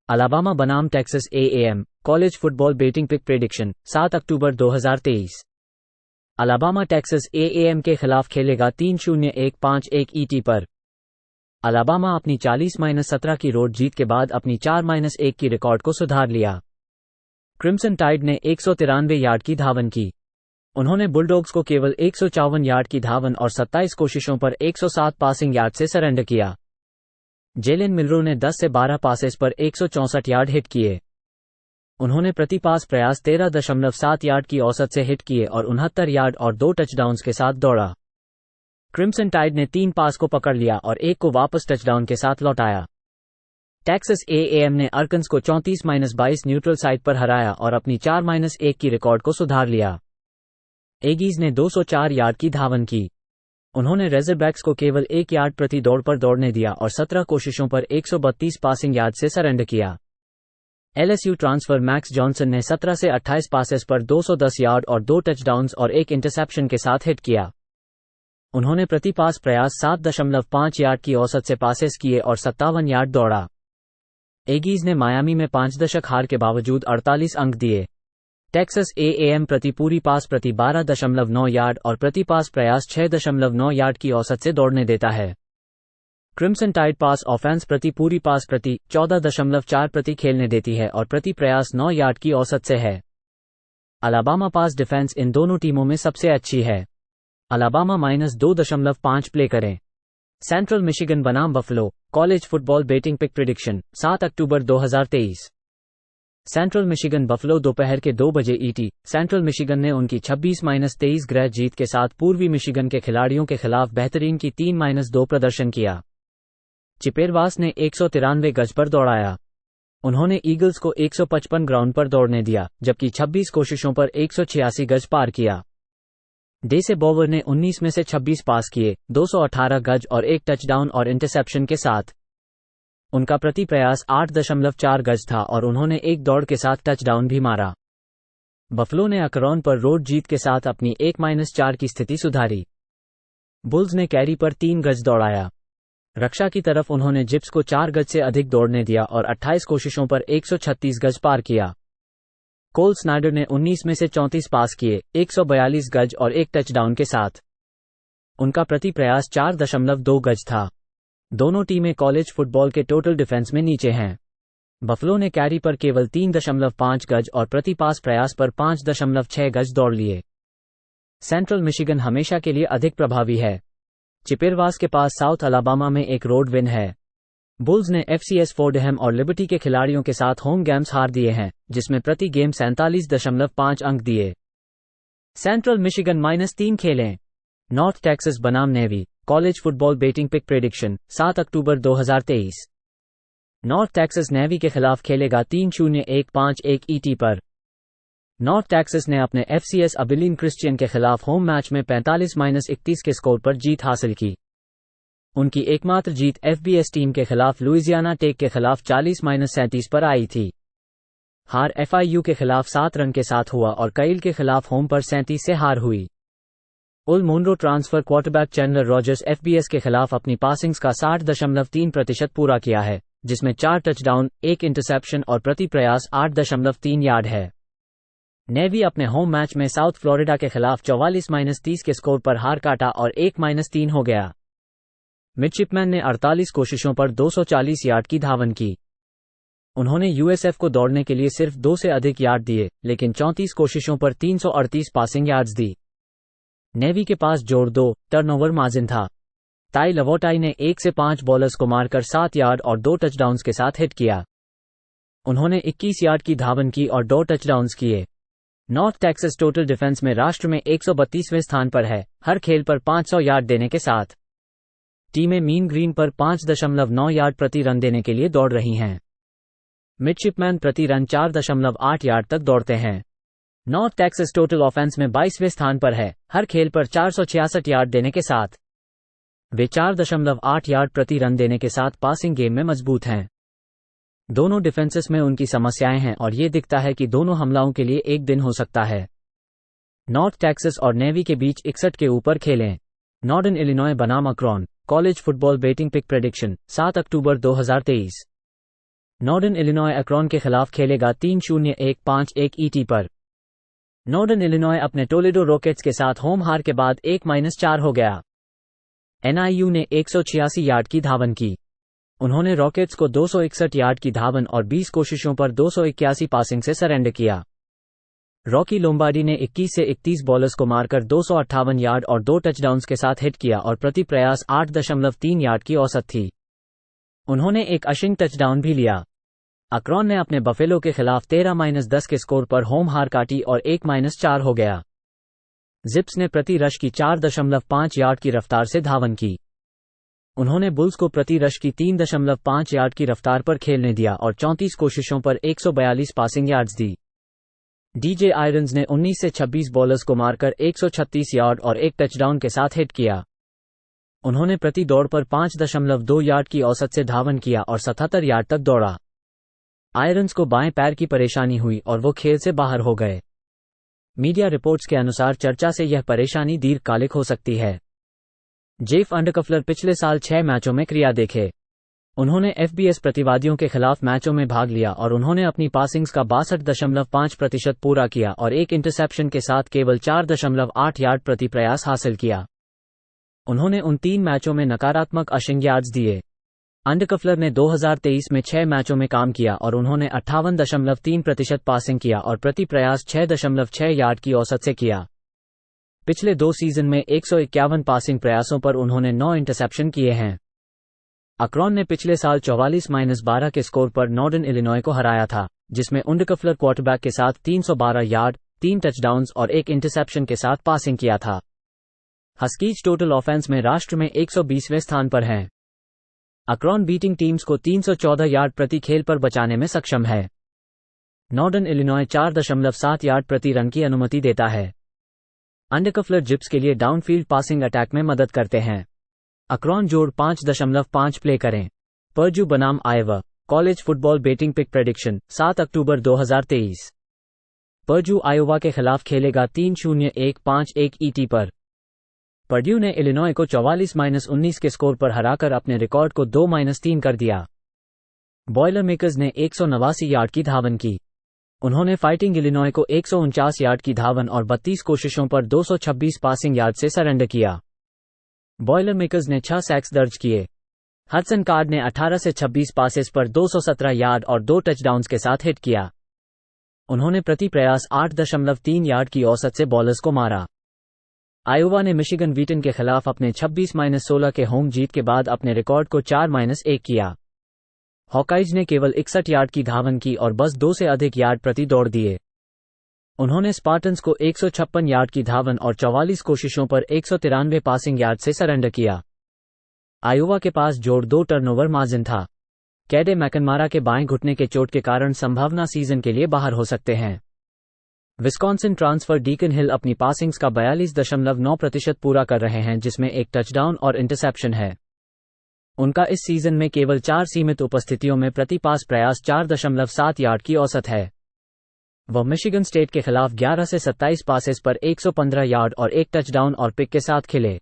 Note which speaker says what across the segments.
Speaker 1: Alabama बनाम Texas A&M college football betting pick prediction 7 अक्टूबर 2023। Alabama Texas A&M के खिलाफ खेलेगा 3-0-1-5-1 ET पर। अलाबामा अपनी 40-17 की रोड जीत के बाद अपनी 4-1 की रिकॉर्ड को सुधार लिया। क्रिम्सन टाइड ने 193 यार्ड की धावन की। उन्होंने बुलडॉग्स को केवल 154 यार्ड की धावन और 27 कोशिशों पर 107 पासिंग यार्ड से सरेंडर किया। जेलेन मिलरो ने 10 से 12 पासेस पर 164 यार्ड हिट किए। उन्होंने प्रति पास प्रयास 13.7 यार्ड की औसत से हिट किए और 69 यार्ड और 2 टचडाउन्स के साथ दौड़ा। क्रिम्सन टाइड ने 3 पास को पकड़ लिया और एक को वापस टचडाउन के साथ लौटाया। टेक्सास A&M ने अर्कन्स को 34-22 न्यूट्रल साइट पर हराया और अपनी 4-1 की रिकॉर्ड को सुधार लिया। एगीज ने 204 यार्ड की धावन की। उन्होंने रेजरबैक्स को केवल 1 यार्ड प्रति दौड़ पर दौड़ने दिया और 17 कोशिशों पर 132 पासिंग यार्ड से सरेंडर किया। LSU ट्रांसफर मैक्स जॉनसन ने 17 से 28 पासेस पर 210 यार्ड और 2 टचडाउन्स और 1 इंटरसेप्शन के साथ हिट किया। उन्होंने प्रति पास प्रयास 7.5 यार्ड की औसत से पासेस किए और 57 यार्ड दौड़ा। एगीज ने मायामी में 5 दशक हार के बावजूद 48 अंक दिए। टेक्सास A&M प्रति पूरी पास प्रति 12.9 यार्ड और प्रति पास प्रयास 6.9 यार्ड की औसत से दौड़ने देता है। क्रिम्सन टाइड पास ऑफेंस प्रति पूरी पास प्रति 14.4 प्रति खेलने देती है और प्रति प्रयास 9 यार्ड की औसत से है। अलाबामा पास डिफेंस इन दोनों टीमों में सबसे अच्छी है। अलाबामा -2.5 प्ले करें। सेंट्रल मिशिगन बनाम Buffalo college football betting pick prediction 7 अक्टूबर 2023। सेंट्रल मिशिगन बफलो दोपहर के 2 बजे ET। सेंट्रल मिशिगन ने उनकी 26-23 ग्रह जीत के साथ पूर्वी मिशिगन के खिलाड़ियों के खिलाफ बेहतरीन की 3-2 प्रदर्शन किया। चिपेरवास ने 193 गज पर दौड़ाया। उन्होंने ईगल्स को 155 ग्राउंड पर दौड़ने दिया, जबकि 26 कोशिशों पर 186 गज पार किया। डेसे बोवर ने 19 में से 26 पास किए, 218 गज और 1 टचडाउन और इंटरसेप्शन के साथ। उनका प्रति प्रयास 8.4 गज था और उन्होंने एक दौड़ के साथ टचडाउन भी मारा। बफलो ने अकरॉन पर रोड जीत के साथ अपनी 1-4 की स्थिति सुधारी। बुल्स ने कैरी पर 3 गज दौड़ाया। रक्षा की तरफ उन्होंने जिप्स को 4 गज से अधिक दौड़ने दिया और 28 कोशिशों पर 136 गज पार किया। कोल स्नाइडर ने 19 में से 34 पास किए, 142 गज और 1 टचडाउन के साथ। उनका प्रति प्रयास 4.2 गज था। दोनों टीमें कॉलेज फुटबॉल के टोटल डिफेंस में नीचे हैं। बफलो ने कैरी पर केवल 3.5 गज और प्रति पास प्रयास पर 5.6 गज दौड़ लिए। सेंट्रल मिशिगन हमेशा के लिए अधिक प्रभावी है। चिपेरवास के पास साउथ अलाबामा में एक रोड विन है। बुल्स ने FCS फोर्डहैम और लिबर्टी के खिलाड़ियों के साथ होम गेम्स हार दिए हैं, जिसमें प्रति गेम 47.5 अंक दिए। सेंट्रल मिशिगन -3 खेलें। नॉर्थ टेक्सास बनाम Navy college football betting pick prediction 7 अक्टूबर 2023। नॉर्थ टेक्सास नेवी के खिलाफ खेलेगा 3-0-1-5-1 ET पर। नॉर्थ टेक्सास ने अपने FCS अबिलीन क्रिश्चियन के खिलाफ होम मैच में 45-31 के स्कोर पर जीत हासिल की। उनकी एकमात्र जीत FBS टीम के खिलाफ लुइजियाना टेक के खिलाफ 40-37 पर आई थी। हार FIU के खिलाफ 7 रन के साथ हुआ और कईल के खिलाफ होम पर 37 से हार हुई। UL Monroe transfer quarterback Chandler Rogers FBS के खिलाफ अपनी पासिंग्स का 60.3% पूरा किया है, जिसमें 4 टचडाउन, 1 इंटरसेप्शन और प्रति प्रयास 8.3 यार्ड है। नेवी अपने होम मैच में साउथ फ्लोरिडा के खिलाफ 44-30 के स्कोर पर हार काटा और 1-3 हो गया। मिडशिपमैन ने 48 कोशिशों पर 240 यार्ड की धावन की। उन्होंने USF को दौड़ने के लिए सिर्फ 2 से अधिक यार्ड दिए, लेकिन 34 कोशिशों पर 338 पासिंग यार्ड्स दी। नेवी के पास जोड़ 2 टर्नओवर मार्जिन था। ताई लवोटाई ने 1 से 5 बॉलर्स को मारकर 7 यार्ड और 2 टचडाउन्स के साथ हिट किया। उन्होंने 21 यार्ड की धावन की और 2 टचडाउन्स किए। नॉर्थ टेक्सास टोटल डिफेंस में राष्ट्र में 132वें स्थान पर है, हर खेल पर 500 यार्ड देने के साथ। टीमें मीन ग्रीन पर 5.9 यार्ड प्रति रन देने के लिए दौड़ रही हैं। मिडशिपमैन प्रति रन 4.8 यार्ड तक दौड़ते हैं। नॉर्थ टेक्सास टोटल ऑफेंस में 22वें स्थान पर है, हर खेल पर 466 यार्ड देने के साथ। वे 4.8 यार्ड प्रति रन देने के साथ पासिंग गेम में मजबूत हैं। दोनों डिफेंसेस में उनकी समस्याएं हैं और ये दिखता है कि दोनों हमलाओं के लिए एक दिन हो सकता है। नॉर्थ टेक्सास और नेवी के बीच 61 के ऊपर खेलें। नॉर्दर्न इलिनॉय बनाम Akron college football betting pick prediction 7 अक्टूबर 2023। नॉर्दर्न इलिनॉय अक्रॉन के खिलाफ खेलेगा 3-0-1-5-1 ईटी पर। नॉर्दर्न इलिनॉय अपने टोलेडो रॉकेट्स के साथ होम हार के बाद 1-4 हो गया। एनआईयू ने 186 यार्ड की धावन की। उन्होंने रॉकेट्स को 261 यार्ड की धावन और 20 कोशिशों पर 281 पासिंग से सरेंडर किया। रॉकी लोम्बार्डी ने 21 से 31 बॉलर्स को मारकर 258 यार्ड और 2 टचडाउन्स के साथ हिट किया और प्रति प्रयास 8.3 यार्ड की औसत थी। उन्होंने एक अशिंग टचडाउन भी लिया। अक्रॉन ने अपने बफेलो के खिलाफ 13-10 के स्कोर पर होम हार काटी और 1-4 हो गया। जिप्स ने प्रति रश की 4.5 यार्ड की रफ्तार से धावन की। उन्होंने बुल्स को प्रति रश की 3.5 यार्ड की रफ्तार पर खेलने दिया और 34 कोशिशों पर 142 पासिंग यार्ड्स दी। डीजे आयरन्स ने 19 से 26 बॉलर्स को मारकर 136 यार्ड और 1 टचडाउन के साथ हिट किया। उन्होंने प्रति दौड़ पर 5.2 यार्ड की औसत से धावन किया और 77 यार्ड तक दौड़ा। आयरन्स को बाएं पैर की परेशानी हुई और वो खेल से बाहर हो गए। मीडिया रिपोर्ट्स के अनुसार चर्चा से यह परेशानी दीर्घकालिक हो सकती है। जेफ अंडरकफलर पिछले साल 6 मैचों में क्रिया देखे। उन्होंने एफबीएस प्रतिवादियों के खिलाफ मैचों में भाग लिया और उन्होंने अपनी पासिंग्स का 62.5% पूरा किया और एक इंटरसेप्शन के साथ केवल 4.8 यार्ड प्रति प्रयास हासिल किया। उन्होंने उन 3 मैचों में नकारात्मक अशिंग यार्ड्स दिए। अंडरकफलर ने 2023 में 6 मैचों में काम किया और उन्होंने 58.3% पासिंग किया और प्रति प्रयास 6.6 यार्ड की औसत से किया। पिछले 2 सीजन में 151 पासिंग प्रयासों पर उन्होंने 9 इंटरसेप्शन किए हैं। अक्रॉन ने पिछले साल 44-12 के स्कोर पर नॉर्दर्न इलिनॉय को हराया था, जिसमें अंडरकफलर क्वार्टरबैक के साथ 312 यार्ड, 3 टचडाउन्स और 1 इंटरसेप्शन के साथ पासिंग किया था। हस्कीज टोटल ऑफेंस में राष्ट्र में 120वें स्थान पर हैं। अक्रॉन बीटिंग टीम्स को 314 यार्ड प्रति खेल पर बचाने में सक्षम है। नॉर्दर्न इलिनॉय 4.7 यार्ड प्रति रन की अनुमति देता है। अंडरकफलर जिप्स के लिए डाउनफील्ड पासिंग अटैक में मदद करते हैं। अक्रॉन जोड़ 5.5 प्ले करें। परजू बनाम Iowa college football betting pick prediction 7 अक्टूबर 2023। परजू आयोवा के खिलाफ खेलेगा 3-0-1-5-1 ईटी पर। पर्ड्यू ने इलिनॉय को 44-19 के स्कोर पर हराकर अपने रिकॉर्ड को 2-3 कर दिया। बॉयलरमेकर्स ने 189 यार्ड की धावन की। उन्होंने फाइटिंग इलिनॉय को 149 यार्ड की धावन और 32 कोशिशों पर 226 पासिंग यार्ड से सरेंडर किया। बॉयलरमेकर्स ने 6 सैक्स दर्ज किए। हडसन कार्ड ने 18 से 26 पासेस पर 217 यार्ड और 2 टचडाउन्स के साथ हिट किया। उन्होंने प्रति प्रयास 8.3 यार्ड की औसत से बॉलर्स को मारा। आयोवा ने मिशिगन व्हीटन के खिलाफ अपने 26-16 के होम जीत के बाद अपने रिकॉर्ड को 4-1 किया। हॉकाइज ने केवल 61 यार्ड की धावन की और बस 2 से अधिक यार्ड प्रति दौड़ दिए। उन्होंने स्पार्टन्स को 156 यार्ड की धावन और 44 कोशिशों पर 193 पासिंग यार्ड से सरेंडर किया। आयोवा के पास जोड़ 2 टर्नओवर मार्जिन था। कैडे मैकनमारा के बाएं घुटने के चोट के कारण संभावना सीजन के लिए बाहर हो सकते हैं। विस्कॉन्सिन ट्रांसफर डीकन हिल अपनी पासिंग्स का 42.9% पूरा कर रहे हैं, जिसमें एक टचडाउन और इंटरसेप्शन है। उनका इस सीजन में केवल 4 सीमित उपस्थितियों में प्रति पास प्रयास 4.7 यार्ड की औसत है। वह मिशिगन स्टेट के खिलाफ 11 से 27 पासेस पर 115 यार्ड और 1 टचडाउन और पिक के साथ खेले।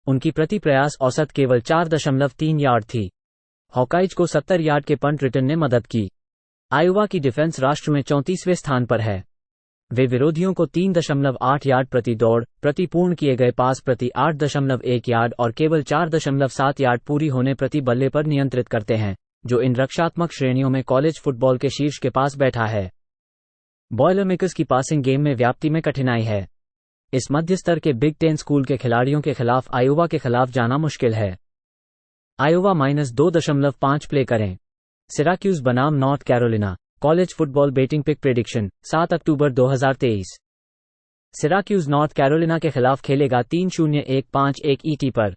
Speaker 1: उनकी प्रति प्रयास औसत केवल 4.3 यार्ड थी। हॉकाइज को 70 यार्ड के पंट रिटर्न ने मदद की। आयोवा की डिफेंस राष्ट्र में 34वें स्थान पर है। वे विरोधियों को 3.8 यार्ड प्रति दौड़, प्रति पूर्ण किए गए पास प्रति 8.1 यार्ड और केवल 4.7 यार्ड पूरी होने प्रति बल्ले पर नियंत्रित करते हैं, जो इन रक्षात्मक श्रेणियों में कॉलेज फुटबॉल के शीर्ष के पास बैठा है। बॉयलरमेकर्स की पासिंग गेम में व्याप्ति में कठिनाई है। इस मध्य स्तर के बिग 10 स्कूल के खिलाड़ियों के खिलाफ आयोवा के खिलाफ जाना मुश्किल है। आयोवा -2.5 प्ले करें। सिराक्यूज बनाम North Carolina college football betting pick prediction 7 अक्टूबर 2023। सिराक्यूज नॉर्थ कैरोलिना के खिलाफ खेलेगा 3-0-1-5-1 ईटी पर।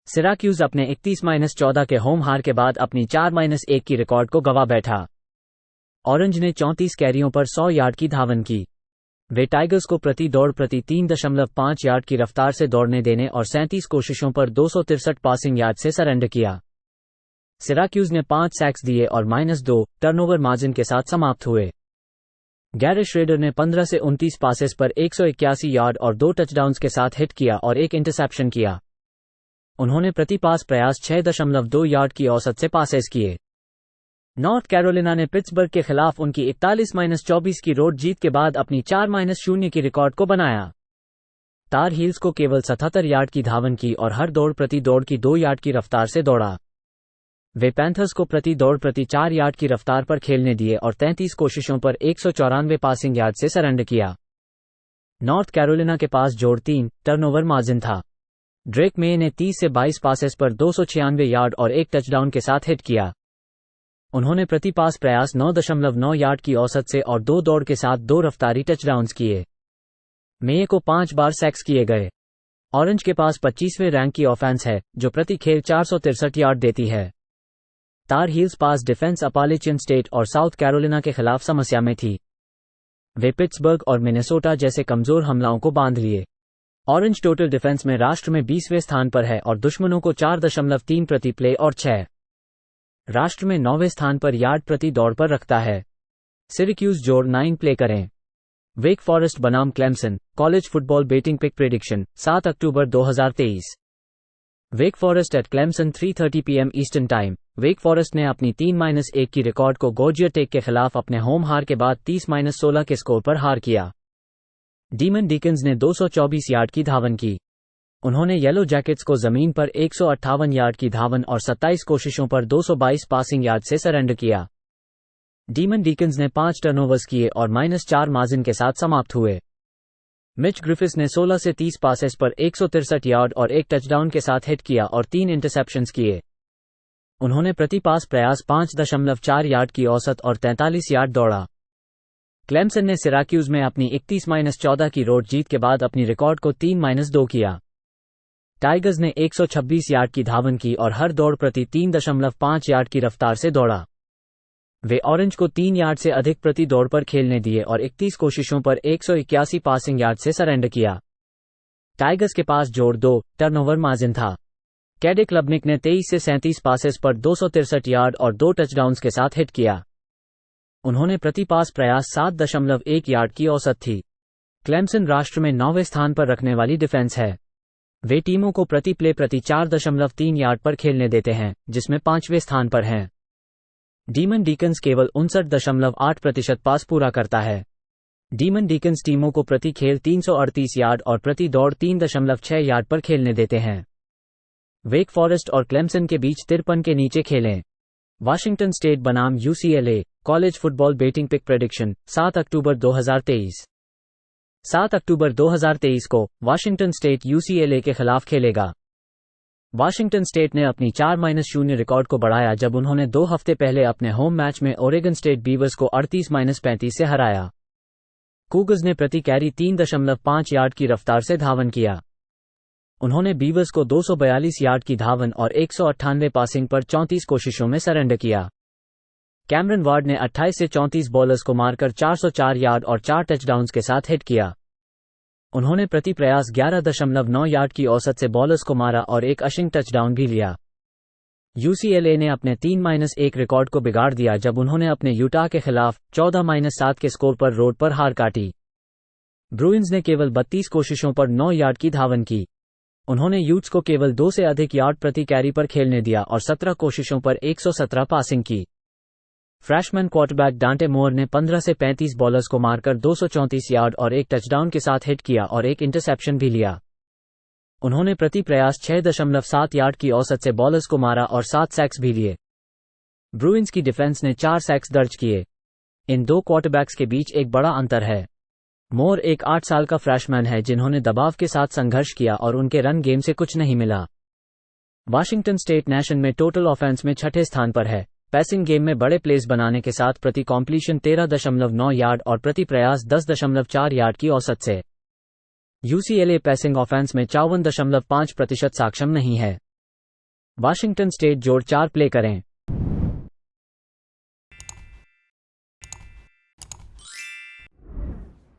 Speaker 1: सिराक्यूज अपने 31-14 के होम हार के बाद अपनी 4-1 की रिकॉर्ड को गंवा बैठा। ऑरेंज ने 34 कैरियों पर 100 यार्ड की धावन की। वे टाइगर्स को प्रति दौड़ प्रति 3.5 यार्ड की रफ्तार से दौड़ने देने और 37 कोशिशों पर 263 पासिंग यार्ड से सरेंडर किया। सिराक्यूज ने 5 सैक्स दिए और -2 टर्नओवर मार्जिन के साथ समाप्त हुए। गैरेट श्रेडर ने 15 से 29 पासेस पर 181 यार्ड और 2 टचडाउन्स के साथ हिट किया और 1 इंटरसेप्शन किया। उन्होंने प्रति पास प्रयास 6.2 यार्ड की औसत से पासेस किए। नॉर्थ कैरोलिना ने पिट्सबर्ग के खिलाफ उनकी 41-24 की रोड जीत के बाद अपनी 4-0 की रिकॉर्ड को बनाया। तार हील्स को केवल 77 यार्ड की धावन की और हर दौड़ प्रति दौड़ की 2 यार्ड की रफ्तार से दौड़ा। वे पैंथर्स को प्रति दौड़ प्रति 4 यार्ड की रफ्तार पर खेलने दिए और 33 कोशिशों पर 194 पासिंग यार्ड से सरेंडर किया। नॉर्थ कैरोलिना के पास जोड़ 3 टर्नओवर मार्जिन था। ड्रेक मे ने 30 से 22 पासेस पर 296 यार्ड और 1 टचडाउन के साथ हिट किया। उन्होंने प्रति पास प्रयास 9.9 यार्ड की औसत से और 2 दौड़ के साथ 2 रफ्तारी टचडाउन्स किए। मे को 5 बार सैक्स किए गए। ऑरेंज के पास 25वें रैंक की ऑफेंस है जो प्रति खेल 463 यार्ड देती है। तार हील्स पास डिफेंस अपालेचियन स्टेट और साउथ कैरोलिना के खिलाफ समस्या में थी। वे पिट्सबर्ग और मिनेसोटा जैसे कमजोर हमलाओं को बांध लिए। ऑरेंज टोटल डिफेंस में राष्ट्र में 20वें स्थान पर है और दुश्मनों को 4.3 प्रति प्ले और 6 राष्ट्र में 9वें स्थान पर यार्ड प्रति दौड़ पर रखता है। सिरक्यूज जोड़ 9 प्ले करें। वेक फॉरेस्ट बनाम Clemson college football betting pick prediction 7 अक्टूबर 2023। Wake Forest at Clemson 3:30 PM eastern time. Wake Forest ने अपनी 3-1 की रिकॉर्ड को गॉर्जिया टेक के खिलाफ अपने होम हार के बाद 30-16 के स्कोर पर हार किया। डीमन डीकन्स ने 224 यार्ड की धावन की। उन्होंने येलो जैकेट्स को जमीन पर 158 यार्ड की धावन और 27 कोशिशों पर 222 पासिंग यार्ड से सरेंडर किया। डीमन डीकन्स ने 5 टर्नओवर्स किए और -4 मार्जिन के साथ समाप्त हुए। मिच ग्रिफिस ने 16 से 30 पासेस पर 163 यार्ड और 1 टचडाउन के साथ हिट किया और 3 इंटरसेप्शंस किए। उन्होंने प्रति पास प्रयास 5.4 यार्ड की औसत और 43 यार्ड दौड़ा। क्लेमसन ने सिराक्यूज में अपनी 31-14 की रोड जीत के बाद अपनी रिकॉर्ड को 3-2 किया। टाइगर्स ने 126 यार्ड की धावन की और हर दौड़ प्रति 3.5 यार्ड की रफ्तार से दौड़ा। वे ऑरेंज को 3 यार्ड से अधिक प्रति दौड़ पर खेलने दिए और 31 कोशिशों पर 181 पासिंग यार्ड से सरेंडर किया। टाइगर्स के पास जोड़ 2 टर्नओवर मार्जिन था। कैडे क्लबनिक ने 23 से 37 पासेस पर 263 यार्ड और 2 टचडाउन्स के साथ हिट किया। उन्होंने प्रति पास प्रयास 7.1 यार्ड की औसत थी। क्लेमसन राष्ट्र में 9वें स्थान पर रखने वाली डिफेंस है। वे टीमों को प्रति प्ले प्रति 4.3 यार्ड पर खेलने देते हैं, जिसमें 5वें स्थान पर हैं। डीमन डीकन्स केवल 59.8% पास पूरा करता है। डीमन डीकन्स टीमों को प्रति खेल 338 यार्ड और प्रति दौड़ 3.6 यार्ड पर खेलने देते हैं। वेक फॉरेस्ट और क्लेमसन के बीच 53 के नीचे खेलें। वाशिंगटन स्टेट बनाम UCLA college football betting pick prediction 7 अक्टूबर 2023। 7 अक्टूबर 2023 को वाशिंगटन स्टेट UCLA के खिलाफ खेलेगा। वाशिंगटन स्टेट ने अपनी 4-0 रिकॉर्ड को बढ़ाया जब उन्होंने 2 हफ्ते पहले अपने होम मैच में ओरेगन स्टेट बीवर्स को 38-35 से हराया। कूगर्स ने प्रति कैरी 3.5 यार्ड की रफ्तार से धावन किया। उन्होंने बीवर्स को 242 यार्ड की धावन और 198 पासिंग पर 34 कोशिशों में सरेंडर किया। कैमरन वार्ड ने 28 से 34 बॉलर्स को मारकर 404 यार्ड और 4 टचडाउन्स के साथ हिट किया। उन्होंने प्रति प्रयास 11.9 यार्ड की औसत से बॉलर्स को मारा और एक अशिंग टचडाउन भी लिया। UCLA ने अपने 3-1 रिकॉर्ड को बिगाड़ दिया जब उन्होंने अपने यूटा के खिलाफ 14-7 के स्कोर पर रोड पर हार काटी। ब्रूइंस ने केवल 32 कोशिशों पर 9 यार्ड की धावन की। उन्होंने यूट्स को केवल 2 से अधिक यार्ड प्रति कैरी पर खेलने दिया और 17 कोशिशों पर 117 पासिंग की। फ्रेशमैन क्वार्टरबैक डांटे मोर ने 15 से 35 बॉलर्स को मारकर 234 यार्ड और 1 टचडाउन के साथ हिट किया और 1 इंटरसेप्शन भी लिया। उन्होंने प्रति प्रयास 6.7 यार्ड की औसत से बॉलर्स को मारा और 7 सैक्स भी लिए। ब्रूइंस की डिफेंस ने 4 सैक्स दर्ज किए। इन 2 क्वार्टरबैक्स के बीच एक बड़ा अंतर है। मोर एक 8 साल का फ्रेशमैन है जिन्होंने दबाव के साथ संघर्ष किया और उनके रन गेम से कुछ नहीं मिला। वाशिंगटन स्टेट नेशन में टोटल ऑफेंस में 6ठे स्थान पर है। पैसिंग गेम में बड़े प्लेस बनाने के साथ प्रति कॉम्प्लीशन 13.9 यार्ड और प्रति प्रयास 10.4 यार्ड की औसत से। UCLA पैसिंग ऑफेंस में 54.5% सक्षम नहीं है। वाशिंगटन स्टेट जोड़ 4 प्ले करें।